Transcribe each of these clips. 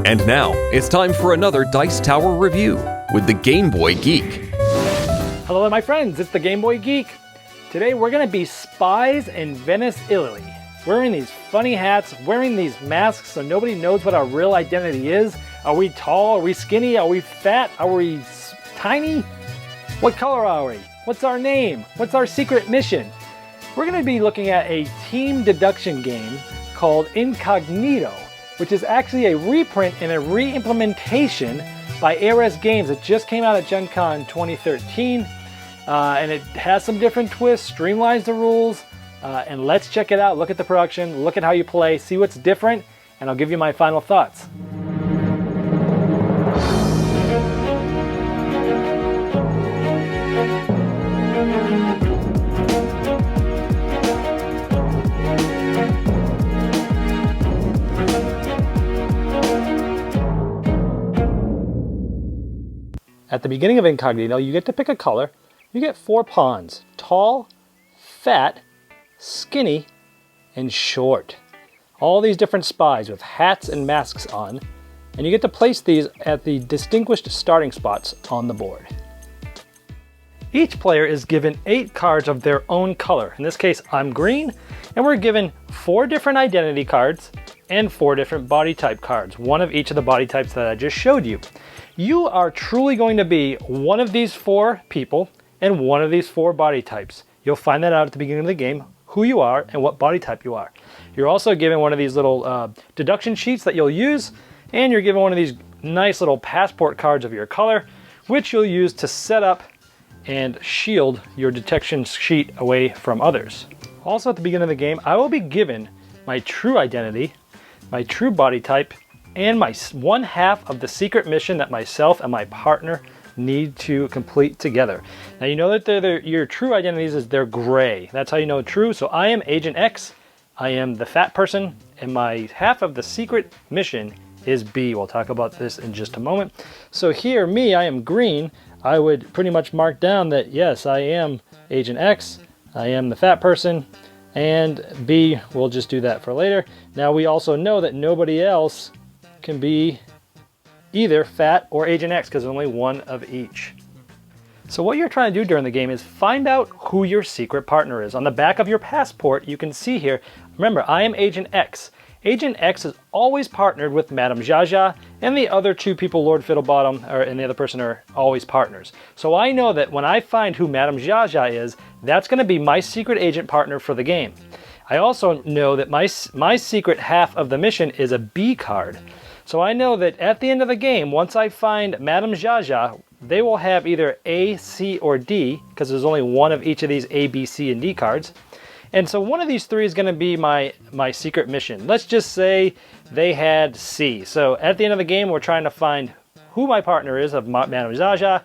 And now, it's time for another Dice Tower review with the Game Boy Geek. Hello my friends, it's the Game Boy Geek. Today we're going to be spies in Venice, Italy. Wearing these funny hats, wearing these masks so nobody knows what our real identity is. Are we tall? Are we skinny? Are we fat? Are we tiny? What color are we? What's our name? What's our secret mission? We're going to be looking at a team deduction game called Inkognito, which is actually a reprint and a re-implementation by Ares Games. It just came out at Gen Con 2013, and it has some different twists, streamlines the rules, and let's check it out. Look at the production, look at how you play, see what's different, and I'll give you my final thoughts. At the beginning of Inkognito, you get to pick a color. You get 4 pawns: tall, fat, skinny, and short. All these different spies with hats and masks on, and you get to place these at the distinguished starting spots on the board. Each player is given 8 cards of their own color. In this case, I'm green, and we're given 4 different identity cards and 4 different body type cards, one of each of the body types that I just showed you. You are truly going to be one of these 4 people and one of these 4 body types. You'll find that out at the beginning of the game, who you are and what body type you are. You're also given one of these little deduction sheets that you'll use, and you're given one of these nice little passport cards of your color, which you'll use to set up and shield your detection sheet away from others. Also at the beginning of the game, I will be given my true identity, my true body type, and my 1/2 of the secret mission that myself and my partner need to complete together. Now you know that your true identities is they're gray. That's how you know true. So I am Agent X, I am the fat person, and my half of the secret mission is B. We'll talk about this in just a moment. So here, me, I am green. I would pretty much mark down that yes, I am Agent X, I am the fat person, and B, we'll just do that for later. Now we also know that nobody else can be either fat or Agent X because there's only one of each. So what you're trying to do during the game is find out who your secret partner is. On the back of your passport, you can see here, remember, I am Agent X. Agent X is always partnered with Madame Jaja, and the other 2 people, Lord Fiddlebottom and the other person, are always partners. So I know that when I find who Madame Jaja is, that's going to be my secret agent partner for the game. I also know that my secret half of the mission is a B card. So I know that at the end of the game, once I find Madame Jaja, they will have either A, C, or D, because there's only one of each of these A, B, C, and D cards. And so one of these 3 is going to be my secret mission. Let's just say they had C. So at the end of the game, we're trying to find who my partner is of Madame Jaja.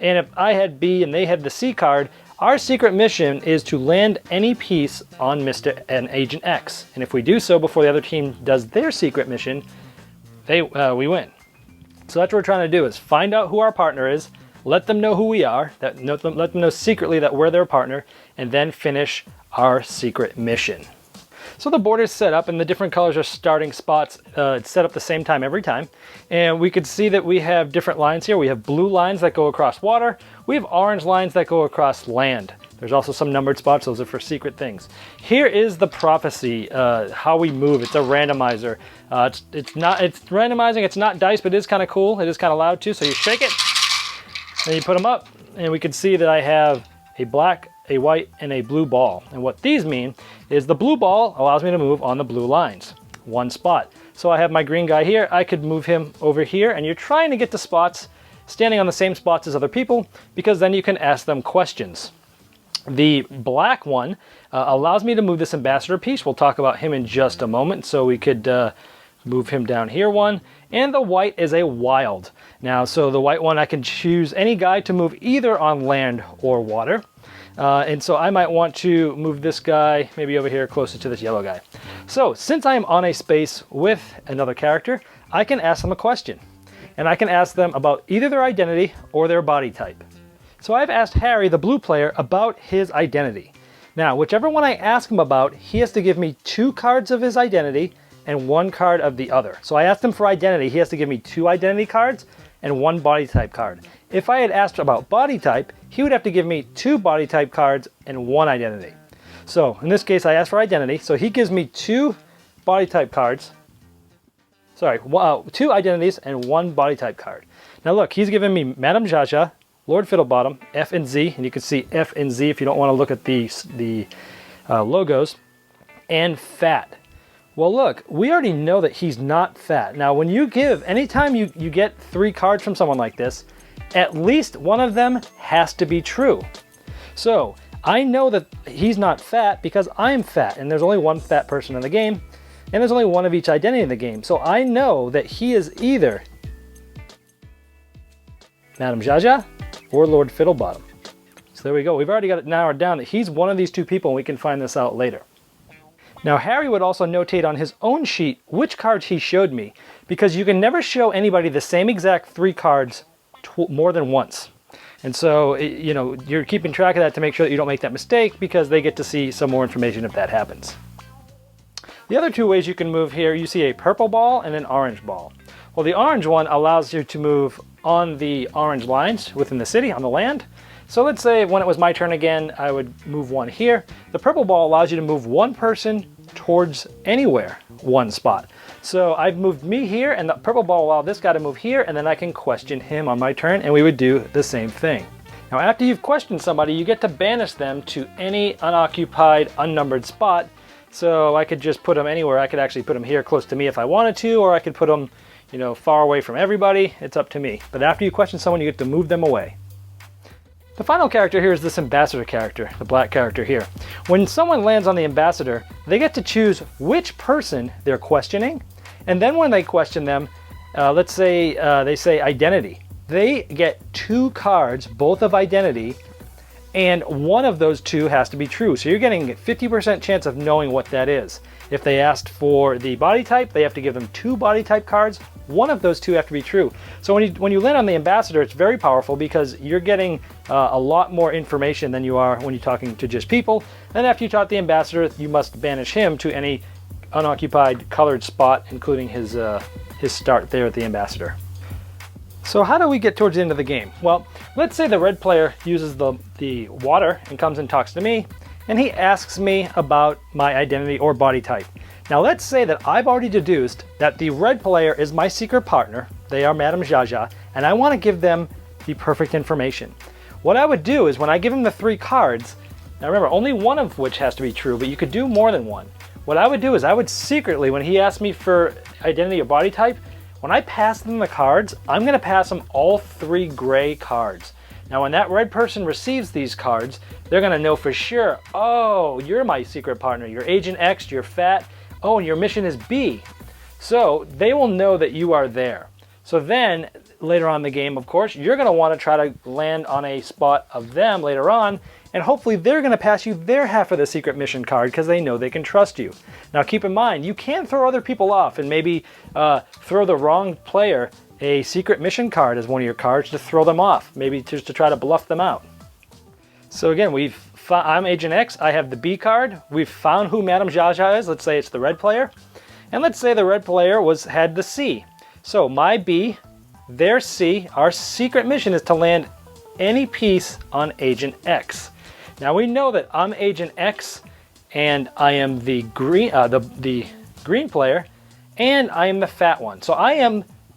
And if I had B and they had the C card, our secret mission is to land any piece on Mr. and Agent X. And if we do so before the other team does their secret mission, we win. So that's what we're trying to do, is find out who our partner is, let them know who we are, let them know secretly that we're their partner, and then finish our secret mission. So the board is set up and the different colors are starting spots. It's set up the same time every time. And we could see that we have different lines here. We have blue lines that go across water. We have orange lines that go across land. There's also some numbered spots. Those are for secret things. Here is the prophecy, how we move. It's a randomizer. It's randomizing. It's not dice, but it is kind of cool. It is kind of loud too. So you shake it and you put them up, and we can see that I have a black, a white, and a blue ball. And what these mean is the blue ball allows me to move on the blue lines, 1 spot. So I have my green guy here. I could move him over here, and you're trying to get to spots standing on the same spots as other people, because then you can ask them questions. The black one allows me to move this ambassador piece. We'll talk about him in just a moment. So we could move him down here 1. And the white is a wild. Now, so the white one, I can choose any guy to move either on land or water. And so I might want to move this guy maybe over here closer to this yellow guy. So since I am on a space with another character, I can ask them a question. And I can ask them about either their identity or their body type. So I've asked Harry, the blue player, about his identity. Now, whichever one I ask him about, he has to give me 2 cards of his identity and 1 card of the other. So I asked him for identity. He has to give me 2 identity cards and 1 body type card. If I had asked about body type, he would have to give me 2 body type cards and 1 identity. So in this case, I asked for identity. So he gives me 2 body type cards. Sorry, 2 identities and 1 body type card. Now look, he's giving me Madame Jaja, Lord Fiddlebottom, F and Z, and you can see F and Z if you don't want to look at the logos, and Fat. Well look, we already know that he's not fat. Now when you give, anytime you get 3 cards from someone like this, at least one of them has to be true. So I know that he's not fat because I'm fat, and there's only 1 fat person in the game, and there's only 1 of each identity in the game. So I know that he is either Madame Jaja or Lord Fiddlebottom. So there we go. We've already got it narrowed down that he's one of these 2 people, and we can find this out later. Now Harry would also notate on his own sheet which cards he showed me, because you can never show anybody the same exact 3 cards more than once. And so, you know, you're keeping track of that to make sure that you don't make that mistake, because they get to see some more information if that happens. The other 2 ways you can move here, you see a purple ball and an orange ball. Well, the orange one allows you to move on the orange lines within the city, on the land. So let's say when it was my turn again, I would move 1 here. The purple ball allows you to move 1 person towards anywhere, 1 spot. So I've moved me here, and the purple ball allowed this guy to move here, and then I can question him on my turn, and we would do the same thing. Now after you've questioned somebody, you get to banish them to any unoccupied, unnumbered spot. So I could just put them anywhere. I could actually put them here close to me if I wanted to, or I could put them, you know, far away from everybody. It's up to me. But after you question someone, you get to move them away. The final character here is this ambassador character, the black character here. When someone lands on the ambassador, they get to choose which person they're questioning, and then when they question them, let's say they say identity. They get 2 cards, both of identity, and 1 of those 2 has to be true. So you're getting a 50% chance of knowing what that is. If they asked for the body type, they have to give them 2 body type cards. 1 of those 2 have to be true. So when you land on the ambassador, it's very powerful because you're getting a lot more information than you are when you're talking to just people. Then after you talk to the ambassador, you must banish him to any unoccupied colored spot, including his start there at the ambassador. So how do we get towards the end of the game? Well, let's say the red player uses the water and comes and talks to me, and he asks me about my identity or body type. Now let's say that I've already deduced that the red player is my secret partner, they are Madame Jaja, and I want to give them the perfect information. What I would do is when I give him the 3 cards, now remember only 1 of which has to be true, but you could do more than 1. What I would do is I would secretly, when he asked me for identity or body type, when I pass them the cards, I'm going to pass them all 3 gray cards. Now when that red person receives these cards, they're going to know for sure, oh, you're my secret partner, you're Agent X, you're fat, oh, and your mission is B. So they will know that you are there. So then later on in the game, of course, you're going to want to try to land on a spot of them later on, and hopefully they're going to pass you their half of the secret mission card because they know they can trust you. Now keep in mind, you can throw other people off and maybe throw the wrong player a secret mission card as one of your cards to throw them off, maybe just to try to bluff them out. So again, I'm Agent X, I have the B card, we've found who Madame Jaja is, let's say it's the red player, and let's say the red player had the C. So my B, their C, our secret mission is to land any piece on Agent X. Now we know that I'm Agent X, and I am the green player, and I am the fat one. So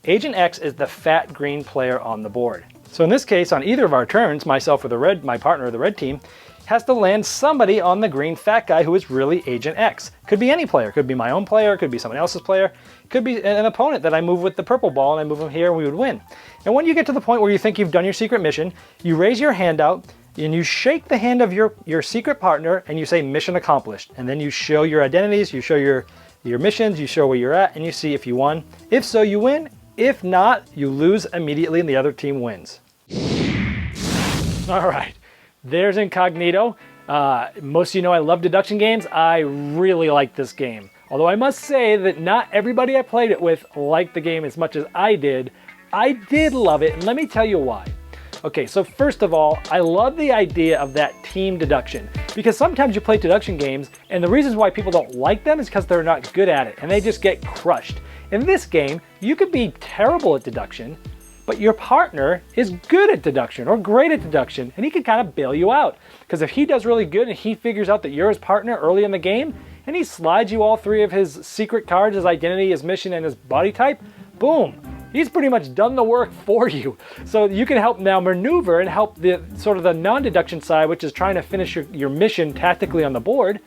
Agent X is the fat green player on the board. So in this case, on either of our turns, myself or my partner of the red team, has to land somebody on the green fat guy who is really Agent X. Could be any player. Could be my own player, could be someone else's player, could be an opponent that I move with the purple ball and I move him here and we would win. And when you get to the point where you think you've done your secret mission, you raise your hand out and you shake the hand of your secret partner and you say mission accomplished. And then you show your identities, you show your missions, you show where you're at, and you see if you won. If so, you win. If not, you lose immediately and the other team wins. All right, there's Inkognito. Most of you know I love deduction games. I really like this game. Although I must say that not everybody I played it with liked the game as much as I did. I did love it, and let me tell you why. Okay, so first of all, I love the idea of that team deduction. Because sometimes you play deduction games, and the reasons why people don't like them is because they're not good at it, and they just get crushed. In this game, you could be terrible at deduction, but your partner is good at deduction or great at deduction, and he can kind of bail you out. Because if he does really good and he figures out that you're his partner early in the game, and he slides you all 3 of his secret cards, his identity, his mission, and his body type, boom. He's pretty much done the work for you. So you can help now maneuver and help the sort of the non-deduction side, which is trying to finish your mission tactically on the board.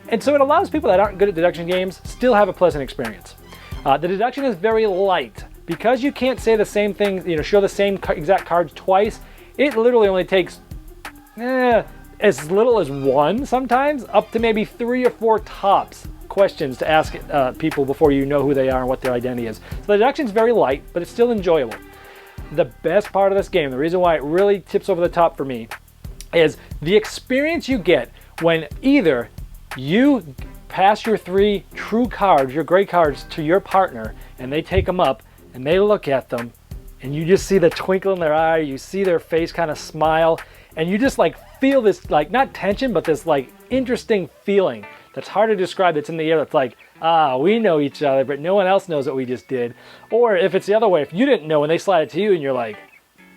And so it allows people that aren't good at deduction games still have a pleasant experience. The deduction is very light. Because you can't say the same thing, show the same exact cards twice, it literally only takes as little as 1 sometimes, up to maybe 3 or 4 tops questions to ask people before you know who they are and what their identity is. So the deduction is very light, but it's still enjoyable. The best part of this game, the reason why it really tips over the top for me, is the experience you get when either you pass your 3 true cards, your gray cards, to your partner, and they take them up, and they look at them, and you just see the twinkle in their eye, you see their face kind of smile, and you just feel this, not tension, but this interesting feeling that's hard to describe, that's in the air, that's we know each other, but no one else knows what we just did. Or if it's the other way, if you didn't know and they slide it to you and you're like,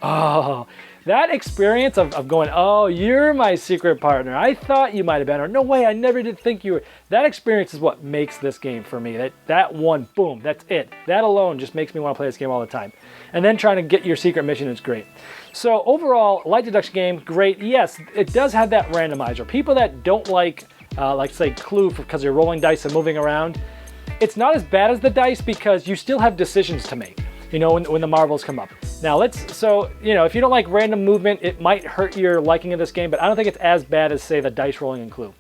oh, that experience of going, oh, you're my secret partner. I thought you might have been, or no way, I never did think you were. That experience is what makes this game for me. That one, boom, that's it. That alone just makes me want to play this game all the time. And then trying to get your secret mission is great. So overall, light deduction game, great. Yes, it does have that randomizer. People that don't like say Clue because you're rolling dice and moving around, it's not as bad as the dice because you still have decisions to make, when the marbles come up. Now if you don't like random movement, it might hurt your liking of this game, but I don't think it's as bad as, say, the dice rolling in Clue.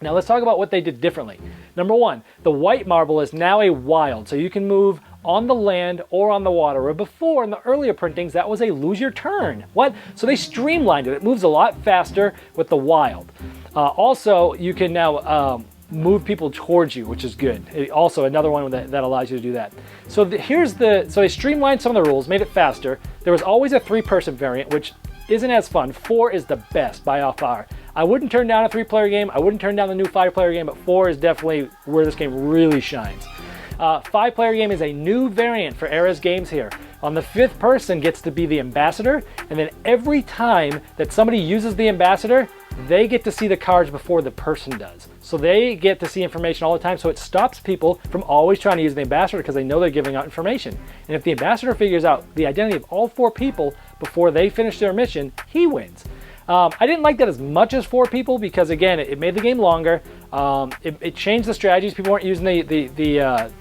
Now let's talk about what they did differently. Number 1, the white marble is now a wild, so you can move on the land or on the water, where before in the earlier printings that was a lose your turn. What? So they streamlined it. It moves a lot faster with the wild. Also, you can now move people towards you, which is good. Also, another one that allows you to do that. So so they streamlined some of the rules, made it faster. There was always a 3-person variant, which isn't as fun. 4 is the best by far. I wouldn't turn down a 3-player game. I wouldn't turn down the new 5-player game, but 4 is definitely where this game really shines. 5-player game is a new variant for Era's games here. On the 5th person gets to be the ambassador, and then every time that somebody uses the ambassador, they get to see the cards before the person does. So they get to see information all the time, so it stops people from always trying to use the ambassador because they know they're giving out information. And if the ambassador figures out the identity of all 4 people before they finish their mission, he wins. I didn't like that as much as 4 people because, again, it made the game longer. It changed the strategies. People weren't using the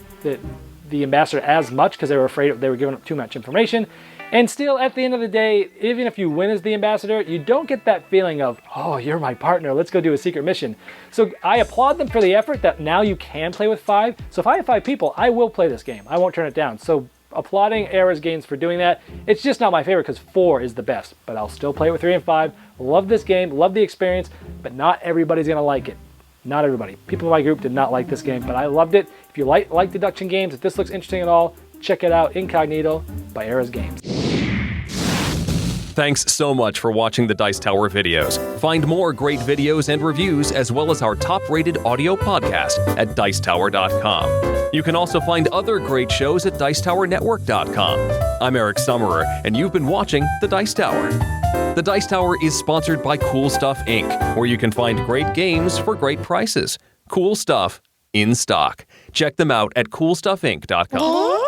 ambassador as much because they were afraid they were giving up too much information. And still, at the end of the day, even if you win as the ambassador, you don't get that feeling of, oh, you're my partner, let's go do a secret mission. So I applaud them for the effort that now you can play with 5. So if I have 5 people, I will play this game. I won't turn it down. So applauding Era's games for doing that. It's just not my favorite because 4 is the best, but I'll still play it with 3 and 5. Love this game, love the experience, but not everybody's gonna like it. Not everybody. People in my group did not like this game, but I loved it. If you like deduction games, if this looks interesting at all, check it out, Inkognito by Era's Games. Thanks so much for watching the Dice Tower videos. Find more great videos and reviews, as well as our top-rated audio podcast at Dicetower.com. You can also find other great shows at DicetowerNetwork.com. I'm Eric Summerer, and you've been watching The Dice Tower. The Dice Tower is sponsored by Cool Stuff Inc., where you can find great games for great prices. Cool stuff in stock. Check them out at CoolStuffInc.com.